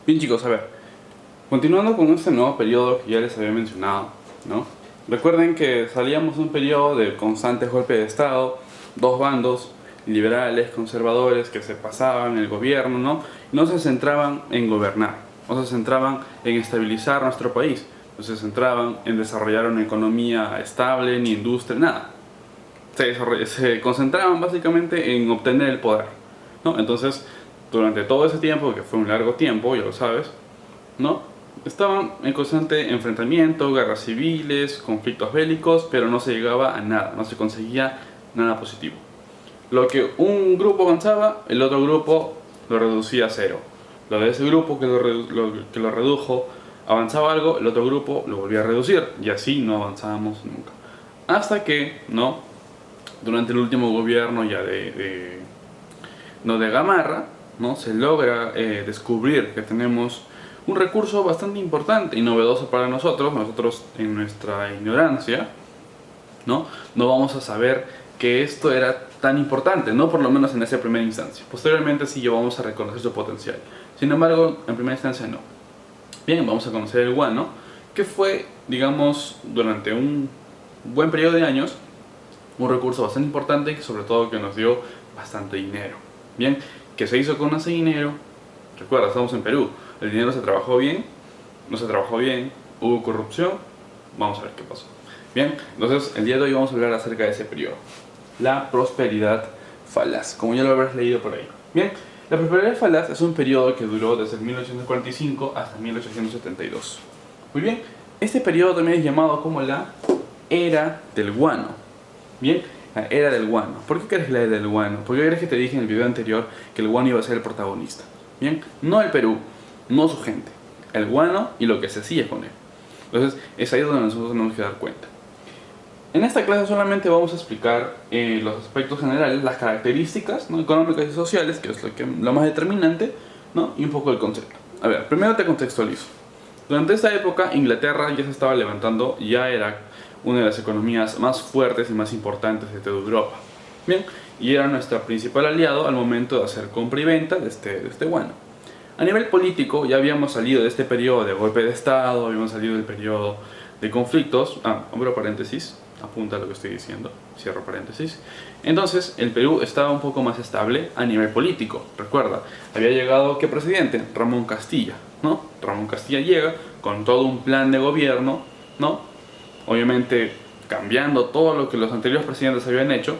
Bien chicos, a ver, continuando con este nuevo periodo que ya les había mencionado, ¿no? Recuerden que salíamos de un periodo de constantes golpes de Estado, dos bandos, liberales, conservadores, que se pasaban el gobierno, ¿no? No se centraban en gobernar, no se centraban en estabilizar nuestro país, no se centraban en desarrollar una economía estable, ni industria, nada. Se concentraban básicamente en obtener el poder, ¿no? Entonces, durante todo ese tiempo, que fue un largo tiempo, ya lo sabes, ¿no? Estaban en constante enfrentamiento, guerras civiles, conflictos bélicos, pero no se llegaba a nada, no se conseguía nada positivo. Lo que un grupo avanzaba, el otro grupo lo reducía a cero. Lo de ese grupo que lo redujo avanzaba algo, el otro grupo lo volvía a reducir, y así no avanzábamos nunca. Hasta que, ¿no? Durante el último gobierno ya no de Gamarra, ¿no? Se logra descubrir que tenemos un recurso bastante importante y novedoso para nosotros. Nosotros en nuestra ignorancia, no vamos a saber que esto era tan importante, no por lo menos en esa primera instancia. Posteriormente sí vamos a reconocer su potencial. Sin embargo, en primera instancia no. Bien, vamos a conocer el guano, que fue, digamos, durante un buen periodo de años, un recurso bastante importante y que sobre todo que nos dio bastante dinero. Bien, ¿qué se hizo con ese dinero? Recuerda, estamos en Perú. El dinero se trabajó bien, no se trabajó bien, hubo corrupción. Vamos a ver qué pasó. Bien, entonces el día de hoy vamos a hablar acerca de ese periodo. La prosperidad falaz, como ya lo habrás leído por ahí. Bien, la prosperidad falaz es un periodo que duró desde 1845 hasta 1872. Muy bien, este periodo también es llamado como la era del guano. Bien, la era del guano. ¿Por qué crees la era del guano? ¿Por qué crees que te dije en el video anterior que el guano iba a ser el protagonista? Bien, no el Perú, no su gente, el guano y lo que se hacía con él. Entonces, es ahí donde nosotros tenemos que dar cuenta. En esta clase solamente vamos a explicar los aspectos generales, las características, ¿no?, económicas y sociales, que es lo más determinante, ¿no?, y un poco el concepto. A ver, primero te contextualizo. Durante esta época, Inglaterra ya se estaba levantando, ya era una de las economías más fuertes y más importantes de toda Europa. Bien, y era nuestro principal aliado al momento de hacer compra y venta de este guano. A nivel político, ya habíamos salido de este periodo de golpe de Estado, habíamos salido del periodo de conflictos. Abro paréntesis, apunta lo que estoy diciendo, cierro paréntesis. Entonces, el Perú estaba un poco más estable a nivel político. Recuerda, había llegado, ¿qué presidente? Ramón Castilla, ¿no? Ramón Castilla llega con todo un plan de gobierno, ¿no? Obviamente cambiando todo lo que los anteriores presidentes habían hecho,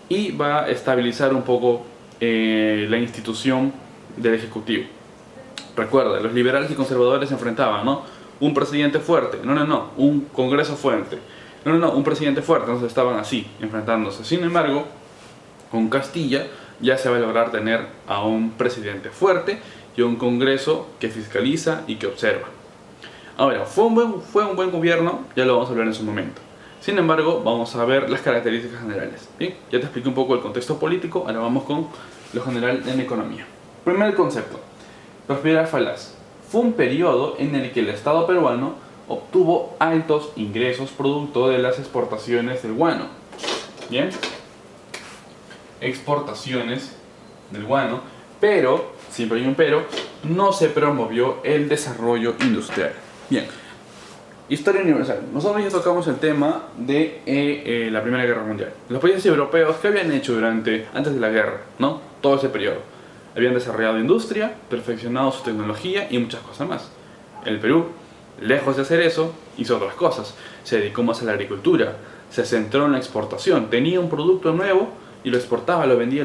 y va a estabilizar un poco la institución del Ejecutivo. Recuerda, los liberales y conservadores se enfrentaban, ¿no? Un presidente fuerte, no, un Congreso fuerte, no, un presidente fuerte. Entonces estaban así, enfrentándose. Sin embargo, con Castilla ya se va a lograr tener a un presidente fuerte y un Congreso que fiscaliza y que observa. Ahora, fue un buen gobierno, ya lo vamos a hablar en su momento. Sin embargo, vamos a ver las características generales. Bien, ya te expliqué un poco el contexto político, ahora vamos con lo general en economía. Primer concepto, prosperidad falaz. Fue un periodo en el que el Estado peruano obtuvo altos ingresos producto de las exportaciones del guano. Bien, exportaciones del guano, pero, siempre hay un pero, no se promovió el desarrollo industrial. Bien, historia universal. Nosotros ya tocamos el tema de la Primera Guerra Mundial. Los países europeos, ¿qué habían hecho antes de la guerra, ¿no? Todo ese periodo. Habían desarrollado industria, perfeccionado su tecnología y muchas cosas más. El Perú, lejos de hacer eso, hizo otras cosas. Se dedicó más a la agricultura, se centró en la exportación. Tenía un producto nuevo y lo exportaba, lo vendía.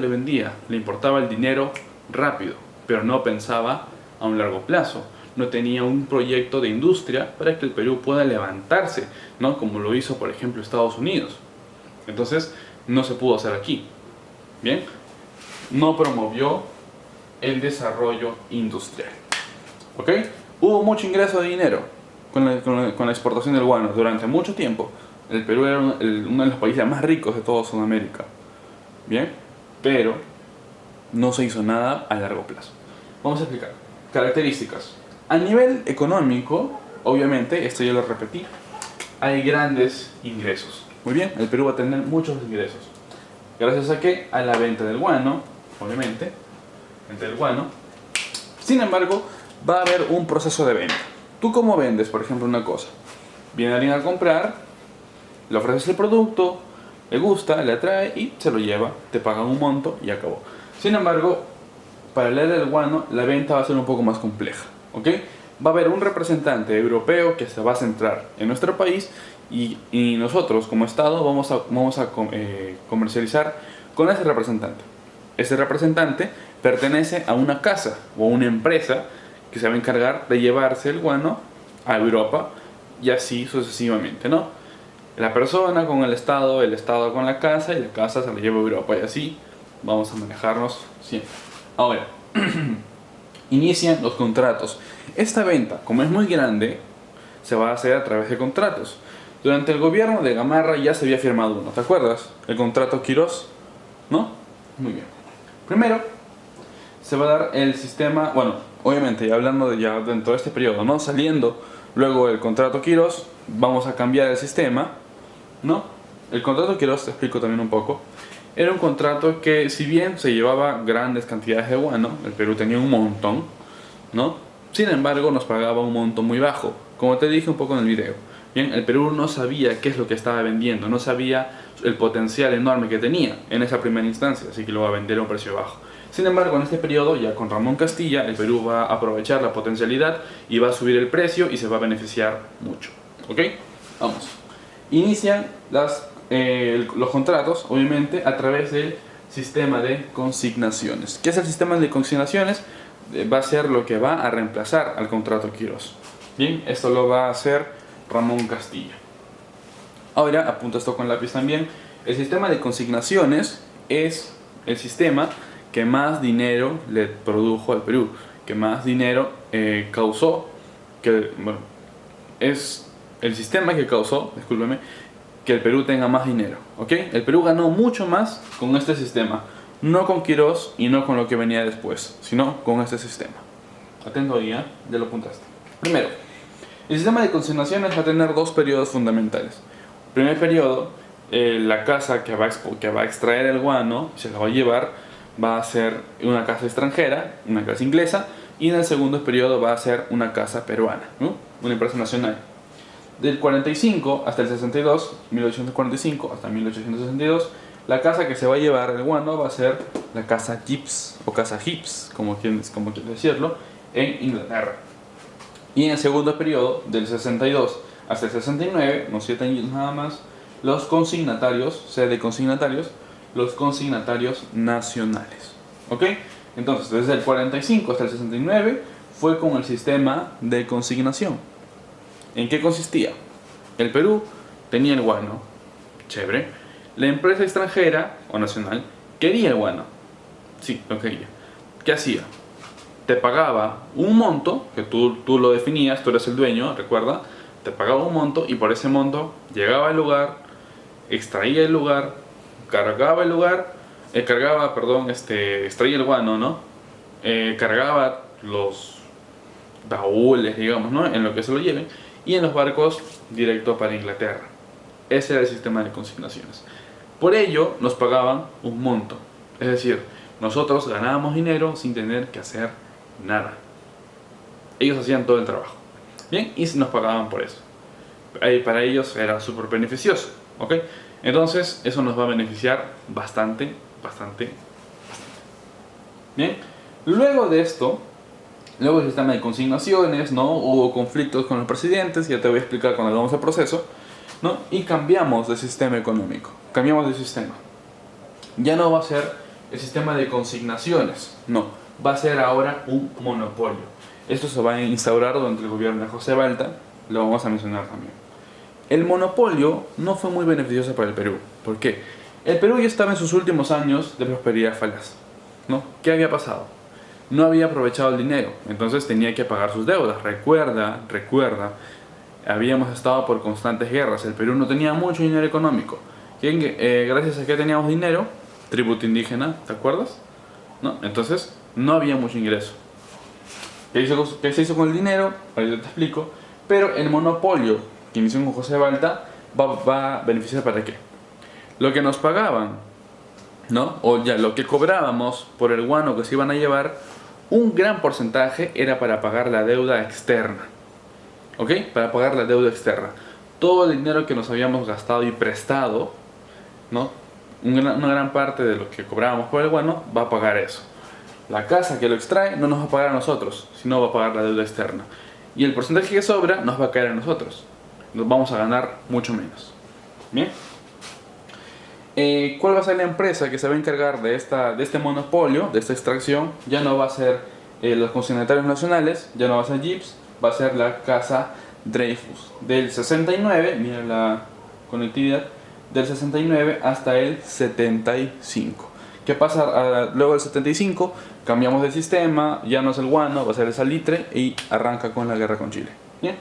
Le importaba el dinero rápido, pero no pensaba a un largo plazo. No tenía un proyecto de industria para que el Perú pueda levantarse, ¿no?, como lo hizo, por ejemplo, Estados Unidos. Entonces, no se pudo hacer aquí. Bien, no promovió el desarrollo industrial. ¿Ok? Hubo mucho ingreso de dinero con la exportación del guano durante mucho tiempo. El Perú era uno de los países más ricos de toda Sudamérica. Bien, pero no se hizo nada a largo plazo. Vamos a explicar. Características. A nivel económico, obviamente, esto ya lo repetí, hay grandes ingresos. Muy bien, el Perú va a tener muchos ingresos. ¿Gracias a qué? A la venta del guano, obviamente, venta del guano. Sin embargo, va a haber un proceso de venta. ¿Tú cómo vendes, por ejemplo, una cosa? Viene alguien a comprar, le ofreces el producto, le gusta, le atrae y se lo lleva, te pagan un monto y acabó. Sin embargo, para el área del guano, la venta va a ser un poco más compleja, ¿ok? Va a haber un representante europeo que se va a centrar en nuestro país y nosotros como Estado vamos a comercializar con ese representante. Ese representante pertenece a una casa o a una empresa que se va a encargar de llevarse el guano a Europa y así sucesivamente, ¿no? La persona con el Estado con la casa y la casa se la lleva a Europa y así vamos a manejarnos siempre. Ahora, inician los contratos. Esta venta, como es muy grande, se va a hacer a través de contratos. Durante el gobierno de Gamarra ya se había firmado uno, ¿te acuerdas? El contrato Quirós, ¿no? Muy bien. Primero, se va a dar el sistema, bueno, obviamente ya hablando de ya dentro de este periodo, ¿no? Saliendo luego el contrato Quirós, vamos a cambiar el sistema, ¿no? El contrato Quirós, te explico también un poco. Era un contrato que, si bien se llevaba grandes cantidades de guano, el Perú tenía un montón, ¿no? Sin embargo, nos pagaba un monto muy bajo, como te dije un poco en el video. Bien, el Perú no sabía qué es lo que estaba vendiendo, no sabía el potencial enorme que tenía en esa primera instancia, así que lo va a vender a un precio bajo. Sin embargo, en este periodo, ya con Ramón Castilla, el Perú va a aprovechar la potencialidad y va a subir el precio y se va a beneficiar mucho. ¿Ok? Vamos. Inician los contratos, obviamente, a través del sistema de consignaciones. ¿Qué es el sistema de consignaciones? Va a ser lo que va a reemplazar al contrato Quirós. Bien, esto lo va a hacer Ramón Castilla. Ahora, apunta esto con lápiz también. El sistema de consignaciones es el sistema que más dinero le produjo al Perú, que más dinero causó, es el sistema que causó, discúlpeme, que el Perú tenga más dinero, ¿ok? El Perú ganó mucho más con este sistema, no con Quirós y no con lo que venía después, sino con este sistema. Atento ahí, ya lo apuntaste. Primero, el sistema de consignaciones va a tener dos periodos fundamentales. Primer periodo, la casa que va a extraer el guano, se la va a llevar, va a ser una casa extranjera, una casa inglesa, y en el segundo periodo va a ser una casa peruana, ¿no? Una empresa nacional. Del 45 hasta el 62, 1845 hasta 1862, la casa que se va a llevar el guano va a ser la casa Gibbs, o casa Gibbs, como quieres decirlo, en Inglaterra. Y en el segundo periodo, del 62 hasta el 69, unos 7 años nada más, los consignatarios, sede consignatarios, los consignatarios nacionales. ¿Ok? Entonces, desde el 45 hasta el 69 fue con el sistema de consignación. ¿En qué consistía? El Perú tenía el guano, chévere. La empresa extranjera o nacional quería el guano. Sí, lo quería. ¿Qué hacía? Te pagaba un monto, que tú lo definías, tú eres el dueño, recuerda. Te pagaba un monto y por ese monto llegaba al lugar, extraía el lugar, cargaba el lugar, extraía el guano, ¿no? Cargaba los baúles, digamos, ¿no? En lo que se lo lleven, y en los barcos directo para Inglaterra. Ese era el sistema de consignaciones. Por ello nos pagaban un monto, es decir, nosotros ganábamos dinero sin tener que hacer nada. Ellos hacían todo el trabajo. Bien, y nos pagaban por eso. Para ellos era súper beneficioso, ¿ok? Entonces eso nos va a beneficiar bastante. Bien, luego de esto, luego del sistema de consignaciones, ¿no? Hubo conflictos con los presidentes, ya te voy a explicar cuando hagamos el proceso, ¿no? Y cambiamos de sistema económico, cambiamos de sistema. Ya no va a ser el sistema de consignaciones, no, va a ser ahora un monopolio. Esto se va a instaurar durante el gobierno de José Balta, lo vamos a mencionar también. El monopolio no fue muy beneficioso para el Perú. ¿Por qué? El Perú ya estaba en sus últimos años de prosperidad falaz, ¿no? ¿Qué había pasado? No había aprovechado el dinero, entonces tenía que pagar sus deudas. Recuerda, habíamos estado por constantes guerras, el Perú no tenía mucho dinero económico. Gracias a que teníamos dinero, tributo indígena, ¿te acuerdas? ¿No? Entonces no había mucho ingreso. ¿Qué se hizo con el dinero? Ahorita te explico. Pero el monopolio que inició con José Balta va a beneficiar ¿para qué? Lo que nos pagaban, ¿no? O ya lo que cobrábamos por el guano que se iban a llevar, Un gran porcentaje era para pagar la deuda externa. ¿Ok? Para pagar la deuda externa. Todo el dinero que nos habíamos gastado y prestado, ¿no? Una gran parte de lo que cobrábamos por el bono va a pagar eso. La casa que lo extrae no nos va a pagar a nosotros, sino va a pagar la deuda externa. Y el porcentaje que sobra nos va a caer a nosotros. Nos vamos a ganar mucho menos. Bien. ¿Cuál va a ser la empresa que se va a encargar de este monopolio, de esta extracción? Ya no va a ser los consignatarios nacionales, ya no va a ser Gibbs, va a ser la Casa Dreyfus. Del 69, mira la conectividad, del 69 hasta el 75. ¿Qué pasa luego del 75? Cambiamos de sistema, ya no es el guano, va a ser el salitre y arranca con la guerra con Chile. Bien,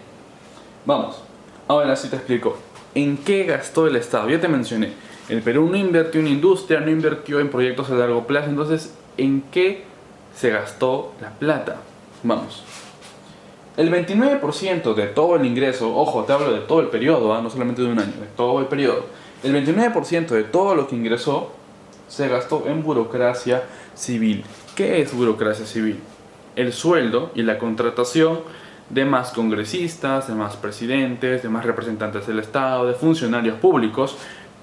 vamos. Ahora sí te explico. ¿En qué gastó el Estado? Ya te mencioné. El Perú no invirtió en industria, no invirtió en proyectos a largo plazo. Entonces, ¿en qué se gastó la plata? Vamos. El 29% de todo el ingreso, ojo, te hablo de todo el periodo, no solamente de un año, de todo el periodo. El 29% de todo lo que ingresó se gastó en burocracia civil. ¿Qué es burocracia civil? El sueldo y la contratación de más congresistas, de más presidentes, de más representantes del Estado, de funcionarios públicos,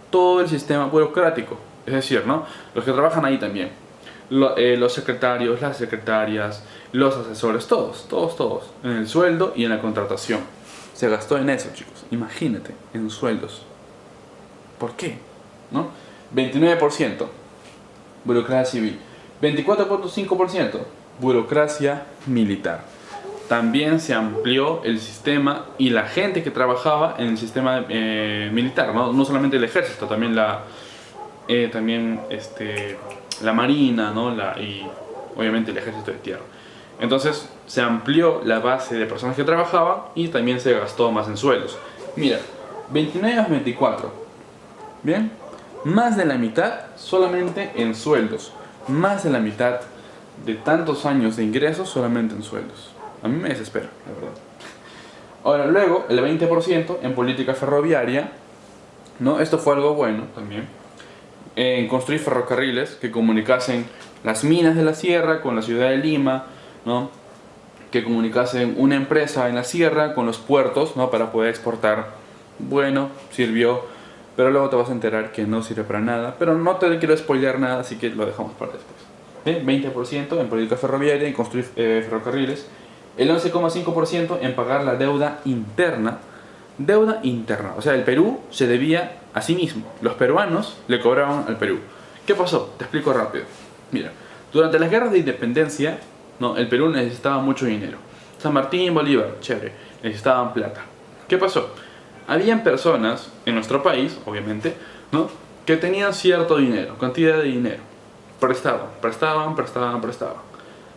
todo el sistema burocrático, es decir, ¿no? Los que trabajan ahí también, los secretarios, las secretarias, los asesores, todos, en el sueldo y en la contratación. Se gastó en eso, chicos, imagínate, en sueldos. ¿Por qué? ¿No? 29% burocracia civil, 24.5% burocracia militar. También se amplió el sistema y la gente que trabajaba en el sistema militar, no solamente el ejército, también la marina, ¿no? Y obviamente el ejército de tierra. Entonces se amplió la base de personas que trabajaban y también se gastó más en sueldos. Mira, 29 a 24, ¿bien? Más de la mitad solamente en sueldos, más de la mitad de tantos años de ingresos solamente en sueldos. A mí me desespera, la verdad. Ahora, luego, el 20% en política ferroviaria, ¿no? Esto fue algo bueno también. En construir ferrocarriles que comunicasen las minas de la sierra con la ciudad de Lima, ¿no? Que comunicasen una empresa en la sierra con los puertos, ¿no? Para poder exportar. Bueno, sirvió, pero luego te vas a enterar que no sirve para nada. Pero no te quiero spoilear nada, así que lo dejamos para después. ¿Sí? 20% en política ferroviaria y construir ferrocarriles. El 11,5% en pagar la deuda interna. Deuda interna, o sea, el Perú se debía a sí mismo. Los peruanos le cobraban al Perú. ¿Qué pasó? Te explico rápido. Mira, durante las guerras de independencia, ¿no? El Perú necesitaba mucho dinero. San Martín, Bolívar, chévere, necesitaban plata. ¿Qué pasó? Habían personas en nuestro país, obviamente, ¿no? Que tenían cierto dinero, cantidad de dinero. Prestaban.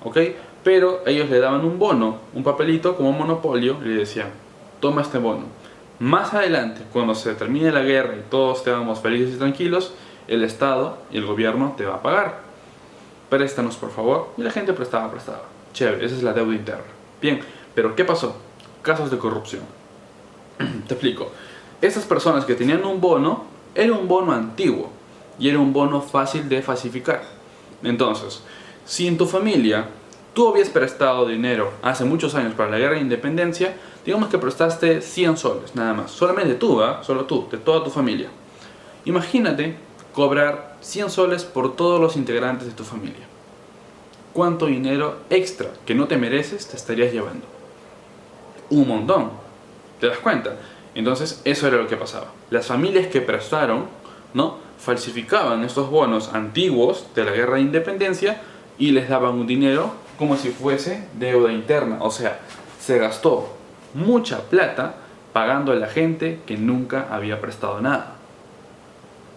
¿Ok? Pero ellos le daban un bono, un papelito como un monopolio, y le decían, toma este bono. Más adelante, cuando se termine la guerra y todos estemos felices y tranquilos, el Estado y el gobierno te va a pagar. Préstanos, por favor. Y la gente prestaba. Chévere, esa es la deuda interna. Bien, pero ¿qué pasó? Casos de corrupción. Te explico. Estas personas que tenían un bono, era un bono antiguo y era un bono fácil de falsificar. Entonces, si en tu familia tú habías prestado dinero hace muchos años para la guerra de independencia, digamos que prestaste 100 soles, nada más. Solamente tú, solo tú, de toda tu familia. Imagínate cobrar 100 soles por todos los integrantes de tu familia. ¿Cuánto dinero extra que no te mereces te estarías llevando? Un montón. ¿Te das cuenta? Entonces, eso era lo que pasaba. Las familias que prestaron, ¿no? Falsificaban estos bonos antiguos de la guerra de independencia y les daban un dinero como si fuese deuda interna. O sea, se gastó mucha plata pagando a la gente que nunca había prestado nada.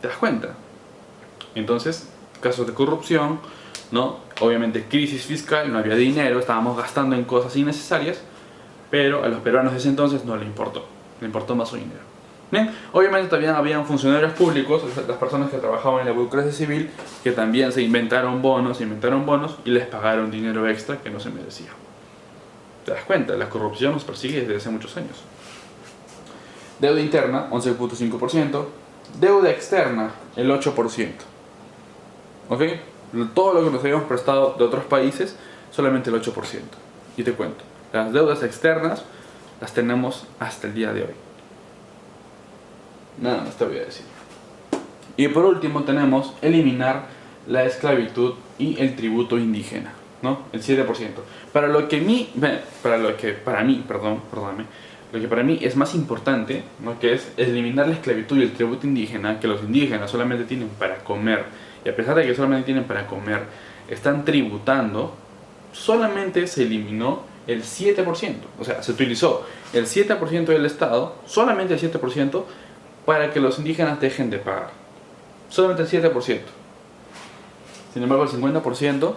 ¿Te das cuenta? Entonces, casos de corrupción, ¿no? Obviamente crisis fiscal, no había dinero, estábamos gastando en cosas innecesarias, pero a los peruanos de ese entonces no le importó más su dinero. ¿Bien? Obviamente también habían funcionarios públicos, las personas que trabajaban en la burocracia civil, que también se inventaron bonos y les pagaron dinero extra que no se merecía. ¿Te das cuenta? La corrupción nos persigue desde hace muchos años. Deuda interna, 11.5%. Deuda externa, el 8%. ¿Ok? Todo lo que nos habíamos prestado de otros países solamente el 8%. Y te cuento, las deudas externas las tenemos hasta el día de hoy. Nada más te voy a decir. Y por último tenemos eliminar la esclavitud y el tributo indígena, ¿no? El 7%. Lo que para mí es más importante, ¿no? Que es eliminar la esclavitud y el tributo indígena, que los indígenas solamente tienen para comer, y a pesar de que solamente tienen para comer, están tributando, solamente se eliminó el 7%. O sea, se utilizó el 7% del Estado, solamente el 7%, para que los indígenas dejen de pagar. Solamente el 7%. Sin embargo, el 50%,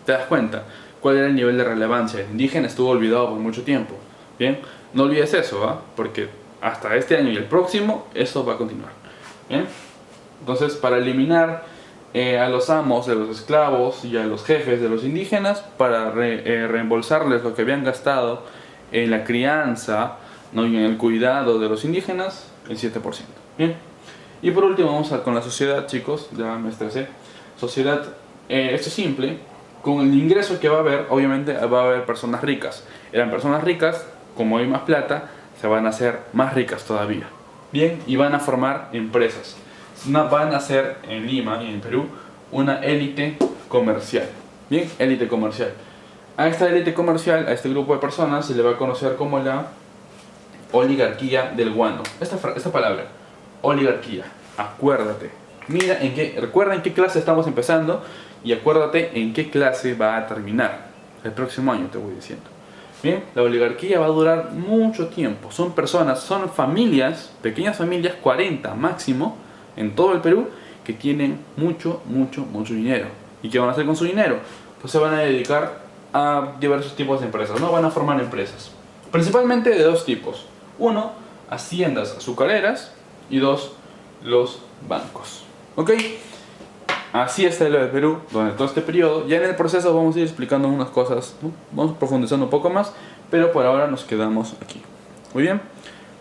te das cuenta cuál era el nivel de relevancia. El indígena estuvo olvidado por mucho tiempo. Bien, no olvides eso, ¿va? Porque hasta este año y el próximo, eso va a continuar. Bien, entonces para eliminar a los amos de los esclavos y a los jefes de los indígenas, para reembolsarles lo que habían gastado en la crianza, ¿no? Y en el cuidado de los indígenas, el 7%. Bien, y por último vamos con la sociedad, chicos. Ya me estresé. Sociedad, esto es simple. Con el ingreso que va a haber, obviamente va a haber personas ricas. Eran personas ricas, como hay más plata, se van a hacer más ricas todavía. Bien, y van a formar empresas. Van a hacer en Lima y en Perú una élite comercial. Bien, élite comercial. A esta élite comercial, a este grupo de personas, se le va a conocer como la oligarquía del guano. Esta palabra, oligarquía, acuérdate. Recuerda en qué clase estamos empezando y acuérdate en qué clase va a terminar. El próximo año te voy diciendo. Bien, la oligarquía va a durar mucho tiempo. Son personas, son familias, pequeñas familias, 40 máximo, en todo el Perú, que tienen mucho dinero. ¿Y qué van a hacer con su dinero? Pues se van a dedicar a diversos tipos de empresas, ¿no? Van a formar empresas. Principalmente de dos tipos. Uno, haciendas azucareras, y dos, los bancos. ¿Ok? Así está el Perú durante todo este periodo. Ya en el proceso vamos a ir explicando unas cosas, ¿no? Vamos profundizando un poco más, pero por ahora nos quedamos aquí. Muy bien,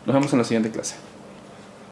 nos vemos en la siguiente clase.